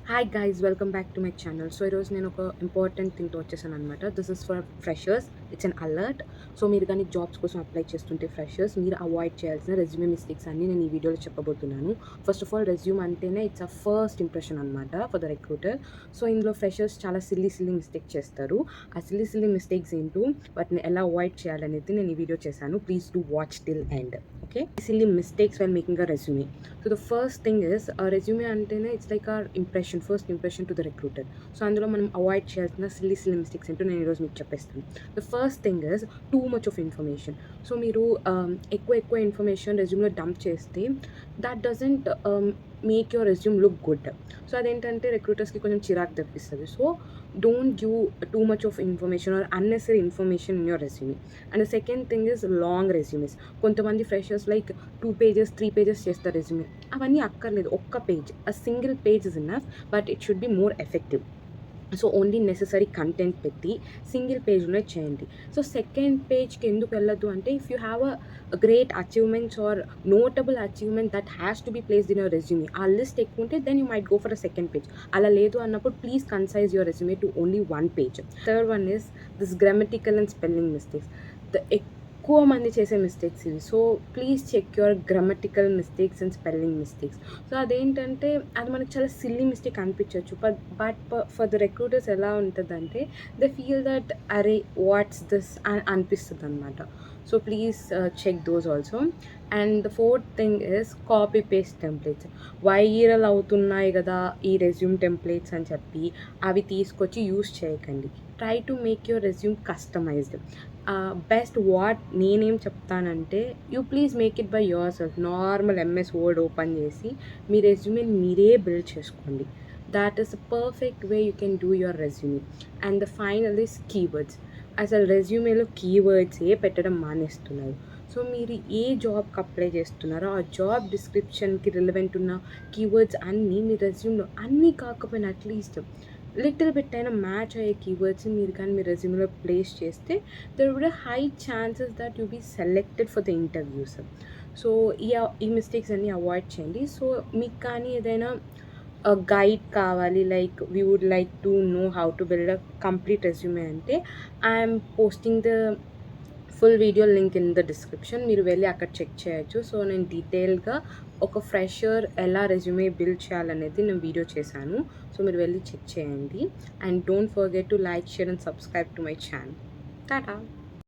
Hi guys, welcome back to my channel. So ఈరోజు నేను ఒక ఇంపార్టెంట్ థింగ్తో వచ్చేసాను అనమాట. This is for freshers. It's an alert. So మీరు కానీ జాబ్స్ కోసం అప్లై చేస్తుంటే ఫ్రెషర్స్ మీరు అవాయిడ్ చేయాల్సిన రెజ్యూమే మిస్టేక్స్ అన్ని నేను ఈ వీడియోలో చెప్పబోతున్నాను. ఫస్ట్ ఆఫ్ ఆల్, రెజ్యూమ్ అంటేనే ఇట్స్ అ ఫస్ట్ ఇంప్రెషన్ అనమాట ఫర్ ద రిక్రూటర్. సో ఇందులో ఫ్రెషర్స్ చాలా సిల్లీ మిస్టేక్ చేస్తారు. ఆ సిల్లీ మిస్టేక్స్ ఏంటో, వాటిని ఎలా అవాయిడ్ చేయాలనేది నేను ఈ వీడియో చేశాను. Please do watch till end. Okay, silly mistakes when making a resume. So the first thing is, resume అంటేనే it's like our impression, first impression to the recruiter. So అందులో మనం అవాయిడ్ చేయాల్సిన silly mistakes ఏంటో నేను ఈరోజు మీకు చెప్పేస్తాను. The first thing is too much of information. So మీరు ఎక్కువ ఇన్ఫర్మేషన్ రెజ్యూమ్లో డంప్ చేస్తే that doesn't make your resume look good. So అదేంటంటే రిక్రూటర్స్కి కొంచెం చిరాకు తెప్పిస్తుంది. So don't give too much of information are unnecessary information in your resume. And the second thing is long resumes. కొంతమంది freshers like 2 pages 3 pages చేస్తారు resume. అవన్నీ అక్కర్లేదు, ఒక్క page, a single page is enough, but it should be more effective. So only necessary content పెట్టి single పేజ్లోనే చేయండి. So second పేజ్కి ఎందుకు వెళ్ళొద్దు అంటే, if you have a great achievements or notable achievement that has to be placed in your resume, ఆ list ఎక్కువ ఉంటే then you might go for a second page. అలా లేదు అన్నప్పుడు please concise your resume to only one page. Third one is this grammatical and spelling mistakes. The ఎక్కువ మంది చేసే mistakes ఇవి. So please check your grammatical mistakes and spelling mistakes. So అదేంటంటే అది మనకు చాలా సిల్లీ మిస్టేక్ అనిపించవచ్చు, బట్ ఫర్ ద రిక్రూటర్స్ ఎలా ఉంటుందంటే, దే ఫీల్ దట్ అరే వాట్స్ దిస్ అని అనిపిస్తుంది అనమాట. So please check those also. And the fourth thing is copy paste templates. Viral అవుతున్నాయి కదా ఈ రెజ్యూమ్ టెంప్లెట్స్ అని చెప్పి అవి తీసుకొచ్చి యూస్ చేయకండి. Try to make your resume customised. Best what నేనేం చెప్తానంటే, you please make it by yourself. Normal MS Word open చేసి మీ రెజ్యూమేని మీరే బిల్డ్ చేసుకోండి. That is a perfect way you can do your resume. And the final is keywords. అసలు రెజ్యూమేలో కీవర్డ్సే పెట్టడం మానేస్తున్నారు. సో మీరు ఏ జాబ్కి అప్లై చేస్తున్నారో ఆ జాబ్ డిస్క్రిప్షన్కి రిలవెంట్ ఉన్న కీవర్డ్స్ అన్నీ మీ రెజ్యూమ్లో, అన్నీ కాకపోయినా అట్లీస్ట్ లిటిల్ బిట్ అయినా మ్యాచ్ అయ్యే కీవర్డ్స్ మీరు కానీ మీ రెజ్యూమ్లో ప్లేస్ చేస్తే there would high chances that you be selected for the interviews. So ఈ మిస్టేక్స్ అన్నీ అవాయిడ్ చేయండి. సో మీకు కానీ ఏదైనా గైడ్ కావాలి, like we would like to know how to build a complete resume అంటే, I'm posting the full video link in the description. మీరు వెళ్ళి అక్కడ చెక్ చేయొచ్చు. సో నేను డీటెయిల్గా ఒక ఫ్రెషర్ ఎలా రెజ్యూమే బిల్డ్ చేయాలనేది నేను వీడియో చేశాను. సో మీరు వెళ్ళి చెక్ చేయండి. And don't forget to like, share and subscribe to my channel. Tata.